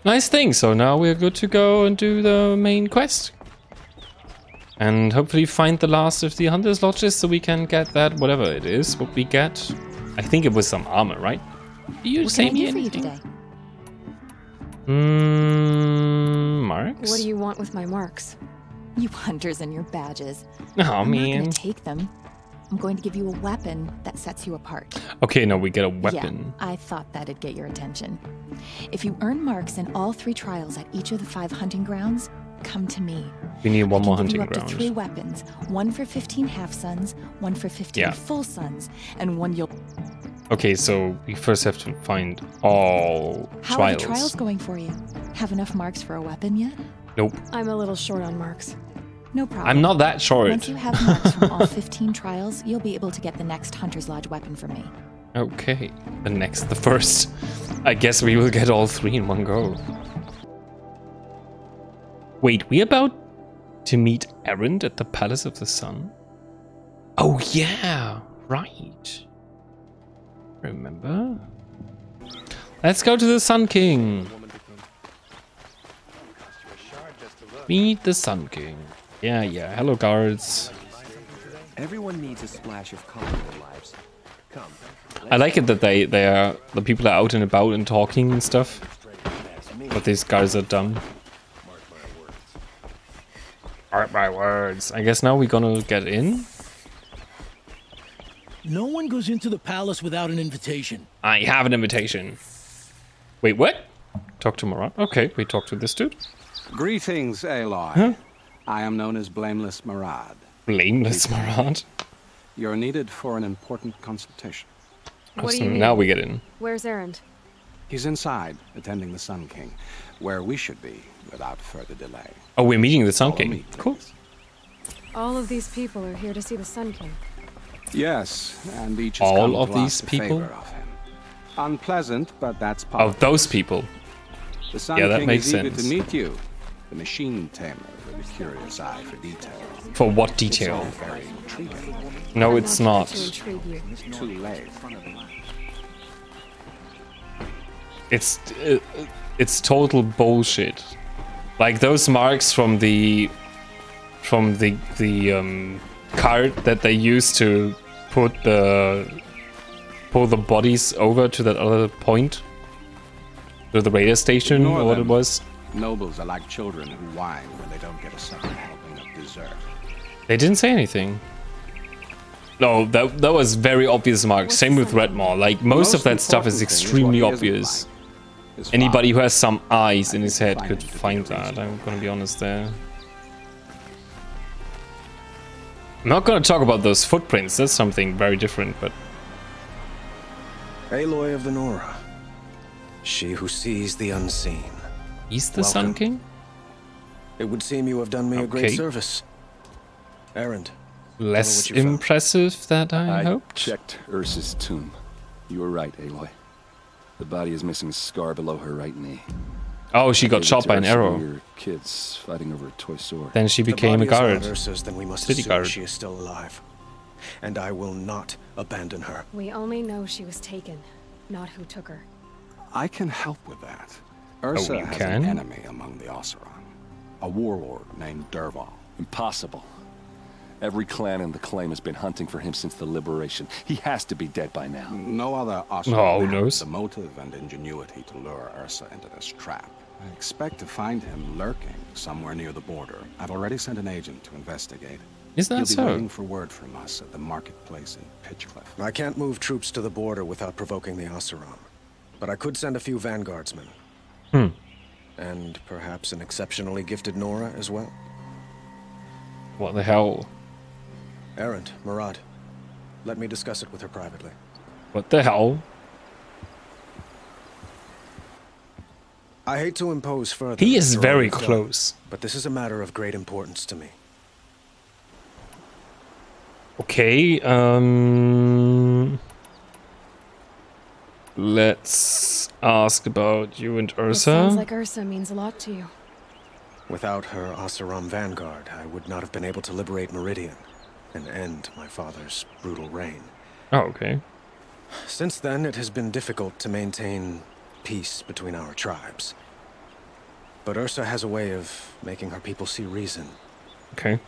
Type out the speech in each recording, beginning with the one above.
Nice thing. So now we're good to go and do the main quest. And hopefully find the last of the Hunter's Lodges so we can get that, whatever it is, what we get. I think it was some armor, right? Do you say me anything? Marks? What do you want with my marks? You hunters and your badges. Oh, I'm man. not gonna take them. I'm going to give you a weapon that sets you apart. Okay, no, we get a weapon. Yeah, I thought that'd get your attention. If you earn marks in all 3 trials at each of the 5 hunting grounds, come to me. We need one more hunting ground. ground. Up to 3 weapons, 1 for 15 half suns, 1 for 15 full suns, and 1 you'll... Okay, so we first have to find all How trials. are the trials going for you? Have enough marks for a weapon yet? Nope. I'm a little short on marks. No problem. I'm not that short. Once you have marks from all 15 trials, you'll be able to get the next Hunter's Lodge weapon from me. Okay, the first. I guess we will get all 3 in one go. Wait, we about to meet Erend at the Palace of the Sun? Oh yeah, right. Remember? Let's go to the Sun King. Meet the Sun King. Yeah, hello guards. Everyone needs a splash of color in their lives. Come. I like it that the people are out and about and talking and stuff. But these guys are dumb. Mark my words. I guess now we're gonna get in. No one goes into the palace without an invitation. I have an invitation. Wait, what? Talk to Marat. Okay, we talk to this dude. Greetings, Aloy. Huh? I am known as Blameless Marad. Blameless Marat? You're needed for an important consultation. What do So you mean? now we get in. Where's Erend? He's inside, attending the Sun King, where we should be without further delay. Oh, we're meeting the Sun Follow King. me, Cool. please. All of these people are here to see the Sun King. Yes, and each has All come of to these ask a people? favor of him. Unpleasant, but that's part Of those people. The Sun Yeah, that King makes is eager sense. to meet you, the machine tamer with a curious eye for detail. For what It's all detail? very intriguing. No, I'm it's here not. To intrigue you. Too late. It's total bullshit. Like those marks from the cart that they used to pull the bodies over to that other point, to the radar station Ignore or what them. it was. Nobles are like children who whine when they don't get a second helping of dessert. They didn't say anything. No, that was very obvious marks. Same with Redmaw. Like most of that stuff is important thing extremely what he isn't obvious. like. His Anybody who father. has some eyes in I his can head find could it to be find a that. reason. I'm gonna be honest there. I'm not gonna talk about those footprints. That's something very different, but Aloy of the Nora. She who sees the unseen. he's the Sun Welcome. King? It would seem you have done me a great Okay. service. Erend. Less what you found. impressive than I I hoped. checked Ursa's tomb. You were right, Aloy. The body is missing a scar below her right knee. Oh, she got Gave it shot to by an Ursa when arrow. we were kids fighting over a toy sword. Then she If the became a body is guard. not Ursa's, then we must City assume guard. she is still alive. And I will not abandon her. We only know she was taken, not who took her. I can help with that. Ursa you has can? an enemy among the Oseram, a warlord named Derval. Impossible. Every clan in the claim has been hunting for him since the liberation. He has to be dead by now. No other Oseram Oh, who has knows? the motive and ingenuity to lure Ursa into this trap. I expect to find him lurking somewhere near the border. I've already sent an agent to investigate. Is He'll that be so? waiting for word from us at the marketplace in Pitchcliff. I can't move troops to the border without provoking the Oseram. But I could send a few vanguardsmen. And perhaps an exceptionally gifted Nora as well. What the hell? Erend, Murad. Let me discuss it with her privately. What the hell? I hate to impose further. He is after all very we've done, close. but this is a matter of great importance to me. Okay, let's ask about you and It sounds Ursa. like Ursa means a lot to you. Without her Oseram vanguard, I would not have been able to liberate Meridian and end my father's brutal reign. Oh, okay. Since then, it has been difficult to maintain peace between our tribes. But Ursa has a way of making her people see reason. Okay.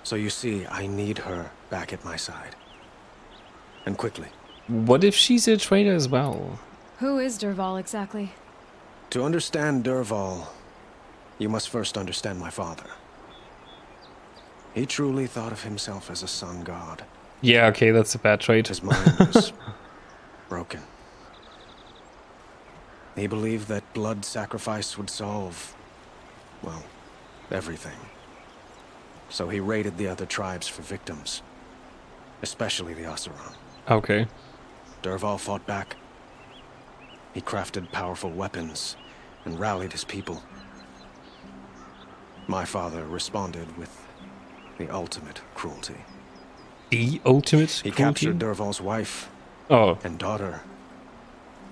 So you see, I need her back at my side. And quickly. What if she's a traitor as well? Who is Dervahl exactly? To understand Dervahl, you must first understand my father. He truly thought of himself as a sun god. Yeah, okay, that's a bad trait. His mind was broken. He believed that blood sacrifice would solve, well, everything. So he raided the other tribes for victims, especially the Oseram. Okay. Dervahl fought back. He crafted powerful weapons and rallied his people. My father responded with the ultimate cruelty. The ultimate He cruelty? captured Dervahl's wife and daughter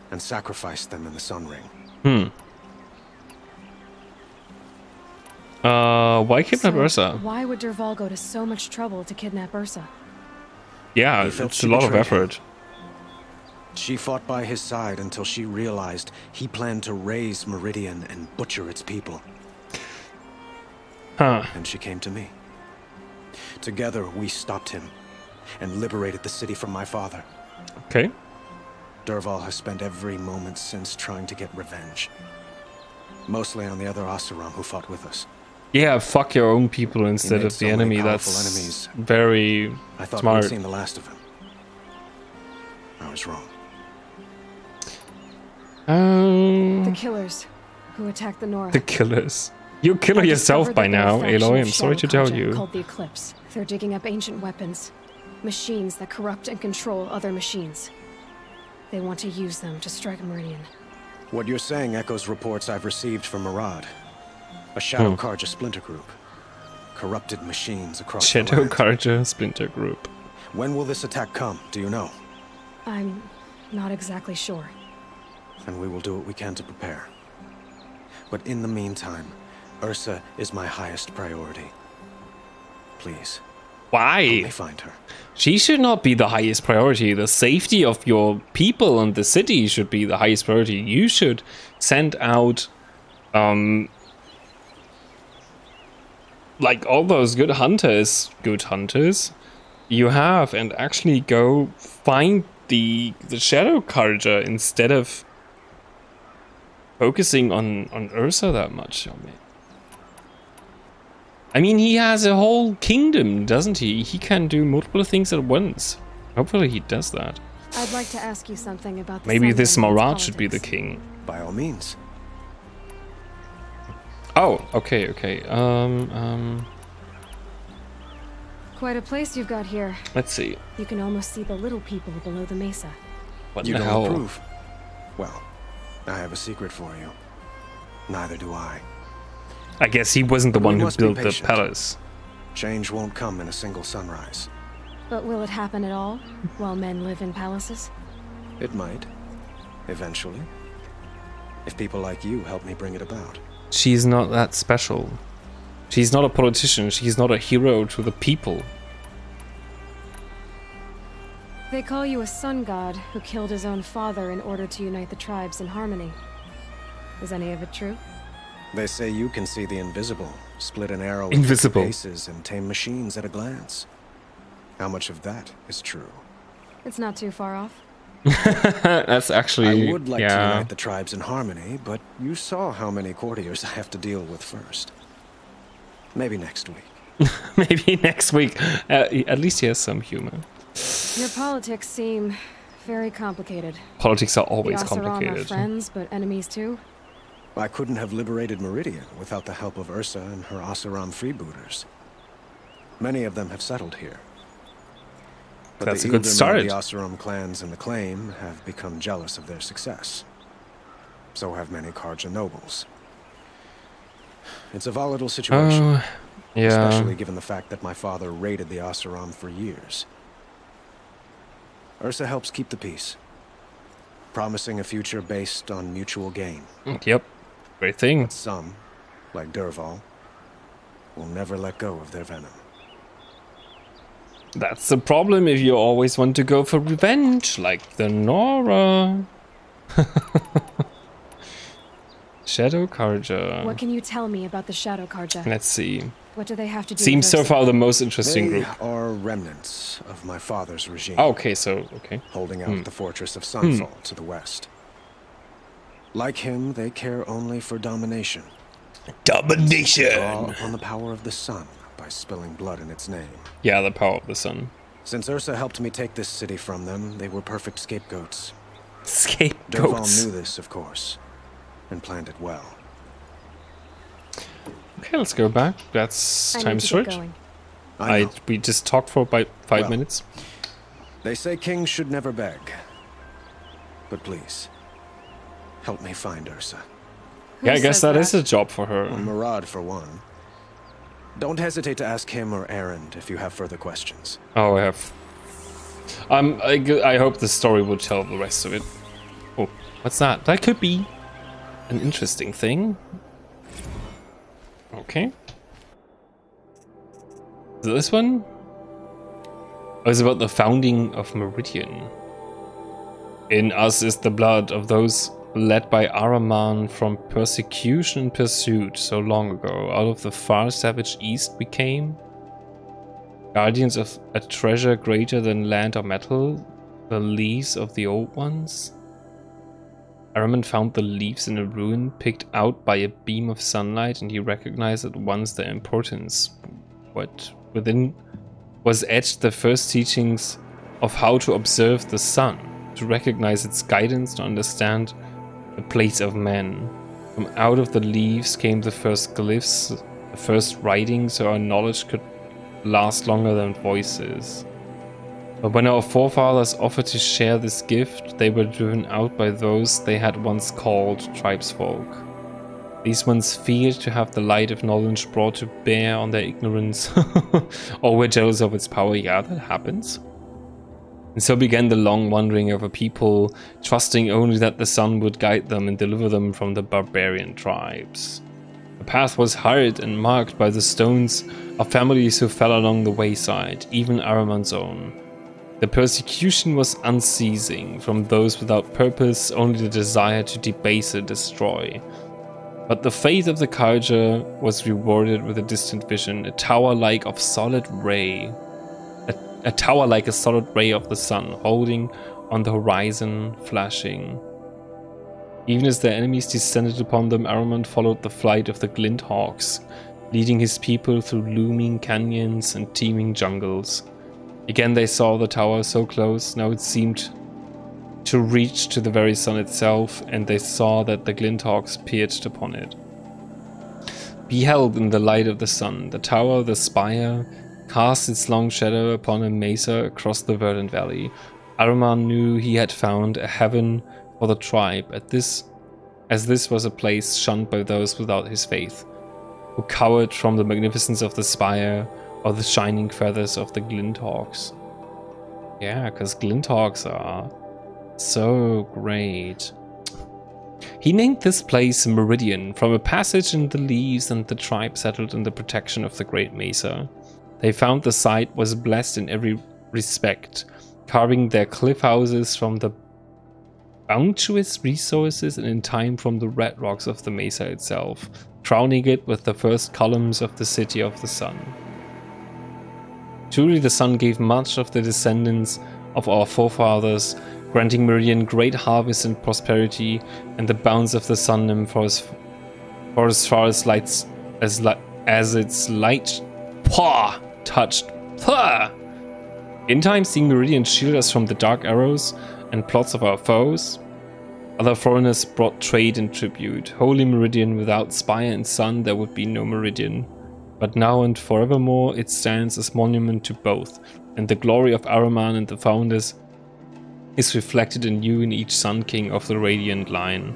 and sacrificed them in the Sun Ring. Why kidnap Ursa? Why would Dervahl go to so much trouble to kidnap Ursa? Yeah, He felt it's she a lot of betrayed him. effort. She fought by his side until she realized he planned to raise Meridian and butcher its people. Huh. And she came to me. Together, we stopped him and liberated the city from my father. Okay. Dervahl has spent every moment since trying to get revenge. Mostly on the other Oseram who fought with us. Yeah, fuck your own people instead made of so the many enemy. powerful That's enemies. very I thought smart. we'd seen the last of him. I was wrong. The killers who attacked the Nora. The killers. You're a killer I yourself discovered by that they're a now, faction Aloy. of I'm sorry to tell Shadow you. Called the Eclipse. They're digging up ancient weapons, machines that corrupt and control other machines. They want to use them to strike Meridian. What you're saying echoes reports I've received from Murad, a Shadow Karja splinter group. Corrupted machines across the Shadow land. Karja splinter group. When will this attack come? Do you know? I'm not exactly sure. And we will do what we can to prepare. But in the meantime, Ursa is my highest priority. Please, help Why? me find her. She should not be the highest priority. The safety of your people and the city should be the highest priority. You should send out, like all those good hunters you have, and actually go find the Shadow Karja instead of focusing on Ursa that much. I mean, he has a whole kingdom, doesn't he? He can do multiple things at once. Hopefully he does that. I'd like to ask you something about the Maybe Sun this and its Marad should be the politics. king. By all means. Oh, okay. Quite a place you've got here. Let's see. You can almost see the little people below the mesa. What You the don't hell? approve? Well, I have a secret for you. Neither do I. I guess he wasn't the We one who must be built the patient. palace. Change won't come in a single sunrise. But will it happen at all while men live in palaces? It might. Eventually. If people like you help me bring it about. She's not that special. She's not a politician. She's not a hero to the people. They call you a sun god who killed his own father in order to unite the tribes in harmony. Is any of it true? They say you can see the invisible, split an arrow Invisible. into pieces and tame machines at a glance. How much of that is true? It's not too far off. That's actually, I would like to yeah. unite the tribes in harmony, but you saw how many courtiers I have to deal with first. Maybe next week. Maybe next week. At least he has some humor. Your politics seem very complicated. Politics are The always Oseram are complicated. friends, but enemies too. I couldn't have liberated Meridian without the help of Ursa and her Oseram freebooters. Many of them have settled here. But That's the a good Ealdormen start. of the Oseram clans and the Claim have become jealous of their success. So have many Karja nobles. It's a volatile situation, Oh, yeah. especially given the fact that my father raided the Oseram for years. Ursa helps keep the peace, promising a future based on mutual gain. Yep. Great thing. Some, like Dervahl, will never let go of their venom. That's the problem if you always want to go for revenge, like the Nora. Shadow Karja. What can you tell me about the Shadow Karja? Let's see. What do they have to do Seems with so Ursa? far the most interesting They group. are remnants of my father's regime. Oh, okay, so, okay. Holding out the fortress of Sunfall to the west. Like him, they care only for domination. Domination! Draw upon the power of the sun by spilling blood in its name. Yeah, the power of the sun. Since Ursa helped me take this city from them, they were perfect scapegoats. Durval Scapegoats. knew this, of course, and planned it well. Okay, let's go back. That's I time need to short. get going. I know. We just talked for about 5 Well, minutes. They say kings should never beg. But please, help me find Ursa. Yeah, I Who guess says that is a job for Or her. Murad, for one. Don't hesitate to ask him or Erend if you have further questions. Oh, I have. I hope the story will tell the rest of it. Oh, what's that? That could be an interesting thing. Okay. So this one? Oh, it's about the founding of Meridian. In us is the blood of those led by Araman from persecution and pursuit so long ago. Out of the far savage east we came. Guardians of a treasure greater than land or metal. The leaves of the old ones. Araman found the leaves in a ruin picked out by a beam of sunlight, and he recognized at once their importance. What within was etched the first teachings of how to observe the sun, to recognize its guidance, to understand the place of man. From out of the leaves came the first glyphs, the first writing, so our knowledge could last longer than voices. But when our forefathers offered to share this gift, they were driven out by those they had once called tribesfolk. These ones feared to have the light of knowledge brought to bear on their ignorance, or were jealous of its power. Yeah, that happens. And so began the long wandering of a people, trusting only that the sun would guide them and deliver them from the barbarian tribes. The path was hard and marked by the stones of families who fell along the wayside, even Araman's own. The persecution was unceasing, from those without purpose, only the desire to debase and destroy. But the faith of the Karja was rewarded with a distant vision, a tower like a solid ray of the sun, holding on the horizon, flashing. Even as their enemies descended upon them, Araman followed the flight of the glint hawks, leading his people through looming canyons and teeming jungles. Again they saw the tower so close, now it seemed to reach to the very sun itself, and they saw that the glinthawks peered upon it. Beheld in the light of the sun, the tower, the spire, cast its long shadow upon a mesa across the verdant valley. Araman knew he had found a heaven for the tribe, as this was a place shunned by those without his faith, who cowered from the magnificence of the spire or the shining feathers of the glinthawks. Yeah, because glinthawks are so great. He named this place Meridian, from a passage in the leaves, and the tribe settled in the protection of the great mesa. They found the site was blessed in every respect, carving their cliff houses from the bounteous resources and in time from the red rocks of the mesa itself, crowning it with the first columns of the city of the sun. Truly the sun gave much of the descendants of our forefathers, granting Meridian great harvest and prosperity, and the bounds of the sun nymph for as far as its light touched. In time, seeing Meridian shield us from the dark arrows and plots of our foes, other foreigners brought trade and tribute. Holy Meridian, without spire and sun, there would be no Meridian. But now and forevermore, it stands as monument to both, and the glory of Araman and the founders is reflected in you in each Sun King of the Radiant line,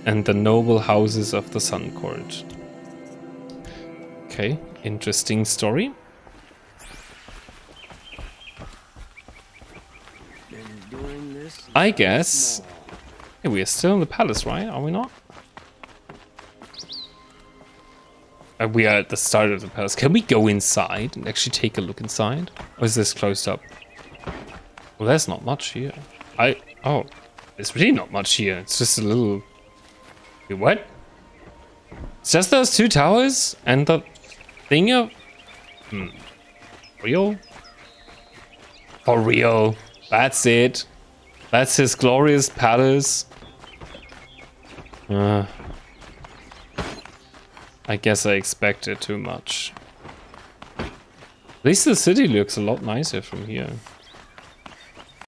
and the noble houses of the Sun Court. Okay, interesting story. I guess... Hey, we are still in the palace, right? Are we not? We are at the start of the palace. Can we go inside and actually take a look inside? Or is this closed up? Well, there's not much here. Oh, there's really not much here. It's just a little... Wait, what? It's just those 2 towers and the thing of... Real? For real. That's it. That's his glorious palace. I guess I expected too much. At least the city looks a lot nicer from here.